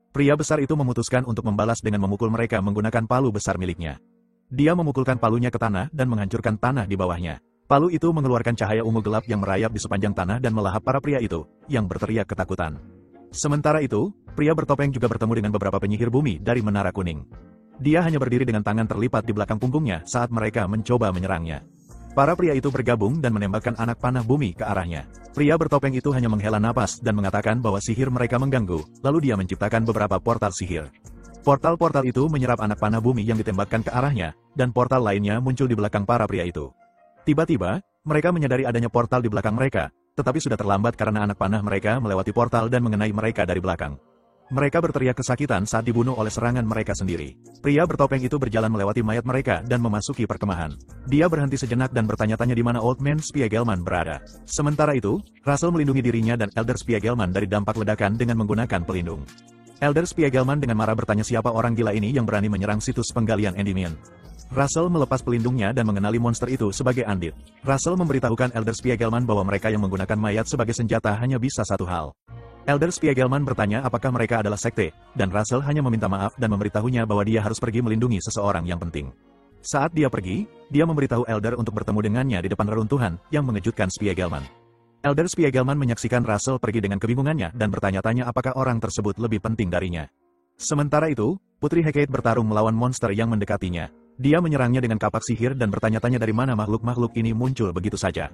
Pria besar itu memutuskan untuk membalas dengan memukul mereka menggunakan palu besar miliknya. Dia memukulkan palunya ke tanah dan menghancurkan tanah di bawahnya. Palu itu mengeluarkan cahaya ungu gelap yang merayap di sepanjang tanah dan melahap para pria itu, yang berteriak ketakutan. Sementara itu, pria bertopeng juga bertemu dengan beberapa penyihir bumi dari Menara Kuning. Dia hanya berdiri dengan tangan terlipat di belakang punggungnya saat mereka mencoba menyerangnya. Para pria itu bergabung dan menembakkan anak panah bumi ke arahnya. Pria bertopeng itu hanya menghela napas dan mengatakan bahwa sihir mereka mengganggu, lalu dia menciptakan beberapa portal sihir. Portal-portal itu menyerap anak panah bumi yang ditembakkan ke arahnya, dan portal lainnya muncul di belakang para pria itu. Tiba-tiba, mereka menyadari adanya portal di belakang mereka, tetapi sudah terlambat karena anak panah mereka melewati portal dan mengenai mereka dari belakang. Mereka berteriak kesakitan saat dibunuh oleh serangan mereka sendiri. Pria bertopeng itu berjalan melewati mayat mereka dan memasuki perkemahan. Dia berhenti sejenak dan bertanya-tanya di mana Old Man Spiegelman berada. Sementara itu, Russell melindungi dirinya dan Elder Spiegelman dari dampak ledakan dengan menggunakan pelindung. Elder Spiegelman dengan marah bertanya siapa orang gila ini yang berani menyerang situs penggalian Endymion. Russell melepas pelindungnya dan mengenali monster itu sebagai Andit. Russell memberitahukan Elder Spiegelman bahwa mereka yang menggunakan mayat sebagai senjata hanya bisa satu hal. Elder Spiegelman bertanya apakah mereka adalah sekte, dan Russell hanya meminta maaf dan memberitahunya bahwa dia harus pergi melindungi seseorang yang penting. Saat dia pergi, dia memberitahu Elder untuk bertemu dengannya di depan reruntuhan, yang mengejutkan Spiegelman. Elder Spiegelman menyaksikan Russell pergi dengan kebingungannya dan bertanya-tanya apakah orang tersebut lebih penting darinya. Sementara itu, Putri Hecate bertarung melawan monster yang mendekatinya. Dia menyerangnya dengan kapak sihir dan bertanya-tanya dari mana makhluk-makhluk ini muncul begitu saja.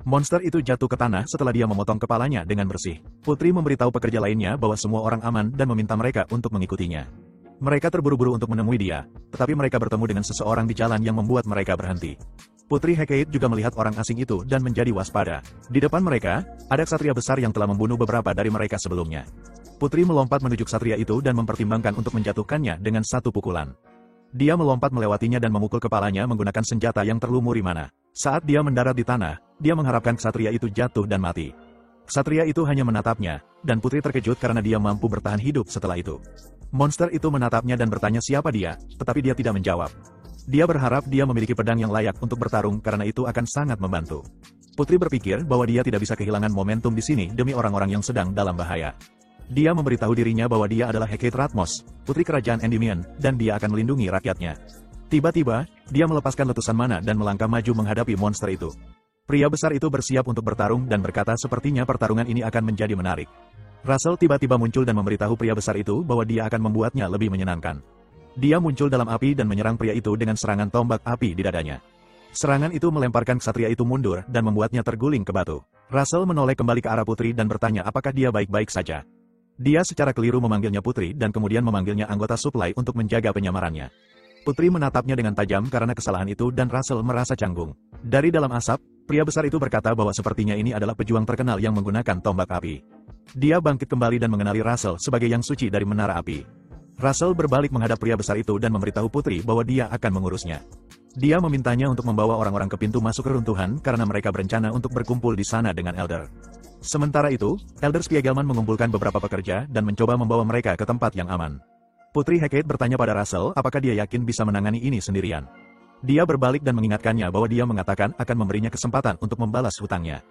Monster itu jatuh ke tanah setelah dia memotong kepalanya dengan bersih. Putri memberitahu pekerja lainnya bahwa semua orang aman dan meminta mereka untuk mengikutinya. Mereka terburu-buru untuk menemui dia, tetapi mereka bertemu dengan seseorang di jalan yang membuat mereka berhenti. Putri Hecate juga melihat orang asing itu dan menjadi waspada. Di depan mereka, ada ksatria besar yang telah membunuh beberapa dari mereka sebelumnya. Putri melompat menuju ksatria itu dan mempertimbangkan untuk menjatuhkannya dengan satu pukulan. Dia melompat melewatinya dan memukul kepalanya menggunakan senjata yang terlumuri mana. Saat dia mendarat di tanah, dia mengharapkan ksatria itu jatuh dan mati. Ksatria itu hanya menatapnya, dan Putri terkejut karena dia mampu bertahan hidup setelah itu. Monster itu menatapnya dan bertanya siapa dia, tetapi dia tidak menjawab. Dia berharap dia memiliki pedang yang layak untuk bertarung karena itu akan sangat membantu. Putri berpikir bahwa dia tidak bisa kehilangan momentum di sini demi orang-orang yang sedang dalam bahaya. Dia memberitahu dirinya bahwa dia adalah Hecate Ratmos, putri kerajaan Endymion, dan dia akan melindungi rakyatnya. Tiba-tiba, dia melepaskan letusan mana dan melangkah maju menghadapi monster itu. Pria besar itu bersiap untuk bertarung dan berkata sepertinya pertarungan ini akan menjadi menarik. Russell tiba-tiba muncul dan memberitahu pria besar itu bahwa dia akan membuatnya lebih menyenangkan. Dia muncul dalam api dan menyerang pria itu dengan serangan tombak api di dadanya. Serangan itu melemparkan ksatria itu mundur dan membuatnya terguling ke batu. Russell menoleh kembali ke arah Putri dan bertanya apakah dia baik-baik saja. Dia secara keliru memanggilnya Putri dan kemudian memanggilnya anggota suplai untuk menjaga penyamarannya. Putri menatapnya dengan tajam karena kesalahan itu dan Russell merasa canggung. Dari dalam asap, pria besar itu berkata bahwa sepertinya ini adalah pejuang terkenal yang menggunakan tombak api. Dia bangkit kembali dan mengenali Russell sebagai yang suci dari menara api. Russell berbalik menghadap pria besar itu dan memberitahu Putri bahwa dia akan mengurusnya. Dia memintanya untuk membawa orang-orang ke pintu masuk reruntuhan karena mereka berencana untuk berkumpul di sana dengan Elder. Sementara itu, Elder Spiegelman mengumpulkan beberapa pekerja dan mencoba membawa mereka ke tempat yang aman. Putri Hecate bertanya pada Russell apakah dia yakin bisa menangani ini sendirian. Dia berbalik dan mengingatkannya bahwa dia mengatakan akan memberinya kesempatan untuk membalas hutangnya.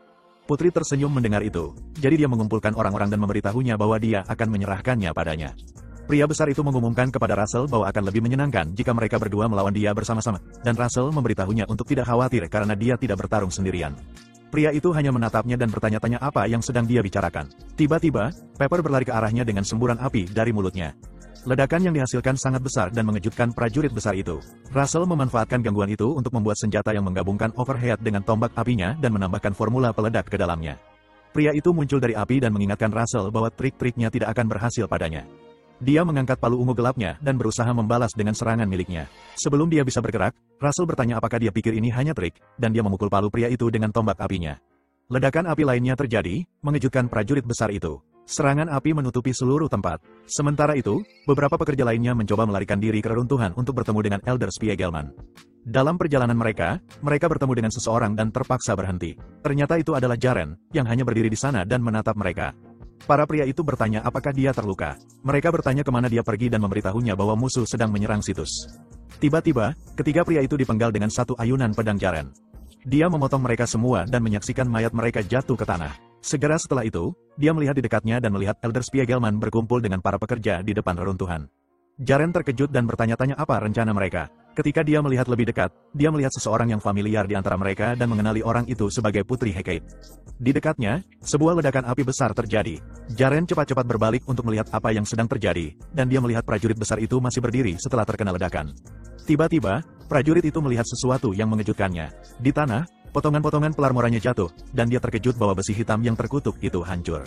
Putri tersenyum mendengar itu, jadi dia mengumpulkan orang-orang dan memberitahunya bahwa dia akan menyerahkannya padanya. Pria besar itu mengumumkan kepada Russell bahwa akan lebih menyenangkan jika mereka berdua melawan dia bersama-sama, dan Russell memberitahunya untuk tidak khawatir karena dia tidak bertarung sendirian. Pria itu hanya menatapnya dan bertanya-tanya apa yang sedang dia bicarakan. Tiba-tiba, Pepper berlari ke arahnya dengan semburan api dari mulutnya. Ledakan yang dihasilkan sangat besar dan mengejutkan prajurit besar itu. Russell memanfaatkan gangguan itu untuk membuat senjata yang menggabungkan overhead dengan tombak apinya dan menambahkan formula peledak ke dalamnya. Pria itu muncul dari api dan mengingatkan Russell bahwa trik-triknya tidak akan berhasil padanya. Dia mengangkat palu ungu gelapnya dan berusaha membalas dengan serangan miliknya. Sebelum dia bisa bergerak, Russell bertanya apakah dia pikir ini hanya trik, dan dia memukul palu pria itu dengan tombak apinya. Ledakan api lainnya terjadi, mengejutkan prajurit besar itu. Serangan api menutupi seluruh tempat. Sementara itu, beberapa pekerja lainnya mencoba melarikan diri ke reruntuhan untuk bertemu dengan Elder Spiegelman. Dalam perjalanan mereka bertemu dengan seseorang dan terpaksa berhenti. Ternyata itu adalah Jaren, yang hanya berdiri di sana dan menatap mereka. Para pria itu bertanya apakah dia terluka. Mereka bertanya kemana dia pergi dan memberitahunya bahwa musuh sedang menyerang situs. Tiba-tiba, ketiga pria itu dipenggal dengan satu ayunan pedang Jaren. Dia memotong mereka semua dan menyaksikan mayat mereka jatuh ke tanah. Segera setelah itu, dia melihat di dekatnya dan melihat Elder Spiegelman berkumpul dengan para pekerja di depan reruntuhan. Jaren terkejut dan bertanya-tanya apa rencana mereka. Ketika dia melihat lebih dekat, dia melihat seseorang yang familiar di antara mereka dan mengenali orang itu sebagai Putri Hecate. Di dekatnya, sebuah ledakan api besar terjadi. Jaren cepat-cepat berbalik untuk melihat apa yang sedang terjadi, dan dia melihat prajurit besar itu masih berdiri setelah terkena ledakan. Tiba-tiba, prajurit itu melihat sesuatu yang mengejutkannya. Di tanah, potongan-potongan pelarmorannya jatuh, dan dia terkejut bahwa besi hitam yang terkutuk itu hancur.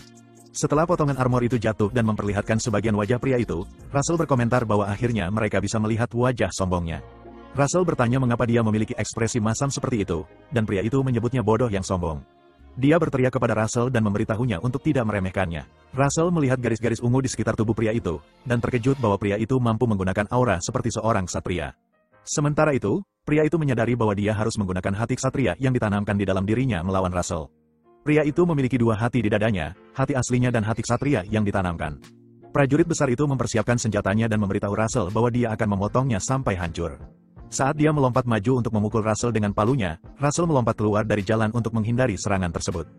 Setelah potongan armor itu jatuh dan memperlihatkan sebagian wajah pria itu, Russell berkomentar bahwa akhirnya mereka bisa melihat wajah sombongnya. Russell bertanya mengapa dia memiliki ekspresi masam seperti itu, dan pria itu menyebutnya bodoh yang sombong. Dia berteriak kepada Russell dan memberitahunya untuk tidak meremehkannya. Russell melihat garis-garis ungu di sekitar tubuh pria itu, dan terkejut bahwa pria itu mampu menggunakan aura seperti seorang ksatria. Sementara itu, pria itu menyadari bahwa dia harus menggunakan hati ksatria yang ditanamkan di dalam dirinya melawan Russell. Pria itu memiliki dua hati di dadanya, hati aslinya dan hati ksatria yang ditanamkan. Prajurit besar itu mempersiapkan senjatanya dan memberitahu Russell bahwa dia akan memotongnya sampai hancur. Saat dia melompat maju untuk memukul Russell dengan palunya, Russell melompat keluar dari jalan untuk menghindari serangan tersebut.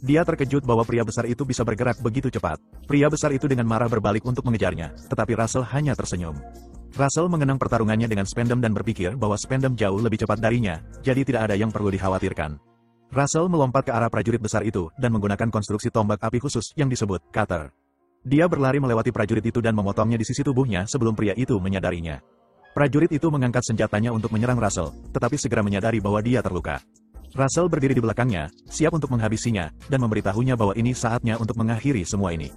Dia terkejut bahwa pria besar itu bisa bergerak begitu cepat. Pria besar itu dengan marah berbalik untuk mengejarnya, tetapi Russell hanya tersenyum. Russell mengenang pertarungannya dengan Spandam dan berpikir bahwa Spandam jauh lebih cepat darinya, jadi tidak ada yang perlu dikhawatirkan. Russell melompat ke arah prajurit besar itu dan menggunakan konstruksi tombak api khusus yang disebut cutter. Dia berlari melewati prajurit itu dan memotongnya di sisi tubuhnya sebelum pria itu menyadarinya. Prajurit itu mengangkat senjatanya untuk menyerang Russell, tetapi segera menyadari bahwa dia terluka. Russell berdiri di belakangnya, siap untuk menghabisinya, dan memberitahunya bahwa ini saatnya untuk mengakhiri semua ini.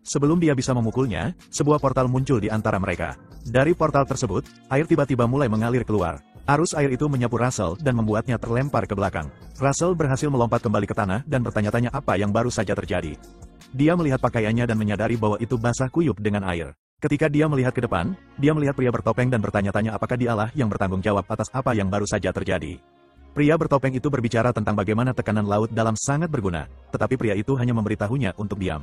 Sebelum dia bisa memukulnya, sebuah portal muncul di antara mereka. Dari portal tersebut, air tiba-tiba mulai mengalir keluar. Arus air itu menyapu Russell dan membuatnya terlempar ke belakang. Russell berhasil melompat kembali ke tanah dan bertanya-tanya apa yang baru saja terjadi. Dia melihat pakaiannya dan menyadari bahwa itu basah kuyup dengan air. Ketika dia melihat ke depan, dia melihat pria bertopeng dan bertanya-tanya apakah dialah yang bertanggung jawab atas apa yang baru saja terjadi. Pria bertopeng itu berbicara tentang bagaimana tekanan laut dalam sangat berguna, tetapi pria itu hanya memberitahunya untuk diam.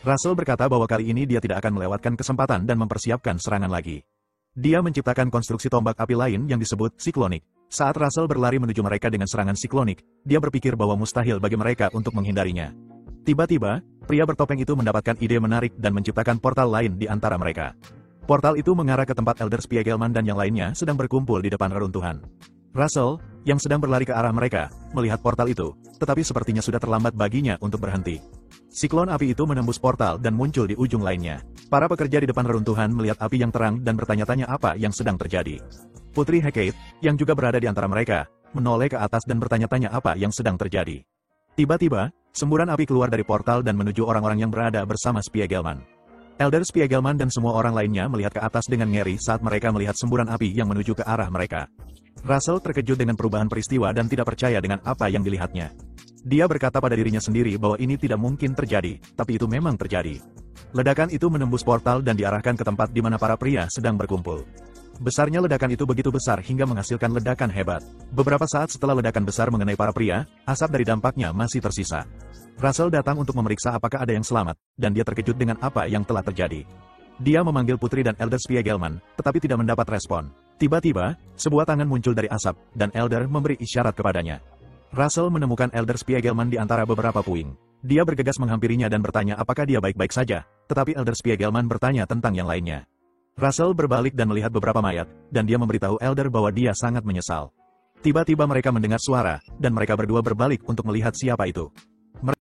Russell berkata bahwa kali ini dia tidak akan melewatkan kesempatan dan mempersiapkan serangan lagi. Dia menciptakan konstruksi tombak api lain yang disebut siklonik. Saat Russell berlari menuju mereka dengan serangan siklonik, dia berpikir bahwa mustahil bagi mereka untuk menghindarinya. Tiba-tiba, pria bertopeng itu mendapatkan ide menarik dan menciptakan portal lain di antara mereka. Portal itu mengarah ke tempat Elder Spiegelman dan yang lainnya sedang berkumpul di depan reruntuhan. Russell, yang sedang berlari ke arah mereka, melihat portal itu, tetapi sepertinya sudah terlambat baginya untuk berhenti. Siklon api itu menembus portal dan muncul di ujung lainnya. Para pekerja di depan reruntuhan melihat api yang terang dan bertanya-tanya apa yang sedang terjadi. Putri Hecate, yang juga berada di antara mereka, menoleh ke atas dan bertanya-tanya apa yang sedang terjadi. Tiba-tiba, semburan api keluar dari portal dan menuju orang-orang yang berada bersama Spiegelman. Elder Spiegelman dan semua orang lainnya melihat ke atas dengan ngeri saat mereka melihat semburan api yang menuju ke arah mereka. Russell terkejut dengan perubahan peristiwa dan tidak percaya dengan apa yang dilihatnya. Dia berkata pada dirinya sendiri bahwa ini tidak mungkin terjadi, tapi itu memang terjadi. Ledakan itu menembus portal dan diarahkan ke tempat di mana para pria sedang berkumpul. Besarnya ledakan itu begitu besar hingga menghasilkan ledakan hebat. Beberapa saat setelah ledakan besar mengenai para pria, asap dari dampaknya masih tersisa. Russell datang untuk memeriksa apakah ada yang selamat, dan dia terkejut dengan apa yang telah terjadi. Dia memanggil Putri dan Elder Spiegelman, tetapi tidak mendapat respon. Tiba-tiba, sebuah tangan muncul dari asap, dan Elder memberi isyarat kepadanya. Russell menemukan Elder Spiegelman di antara beberapa puing. Dia bergegas menghampirinya dan bertanya apakah dia baik-baik saja, tetapi Elder Spiegelman bertanya tentang yang lainnya. Russell berbalik dan melihat beberapa mayat, dan dia memberitahu Elder bahwa dia sangat menyesal. Tiba-tiba mereka mendengar suara, dan mereka berdua berbalik untuk melihat siapa itu.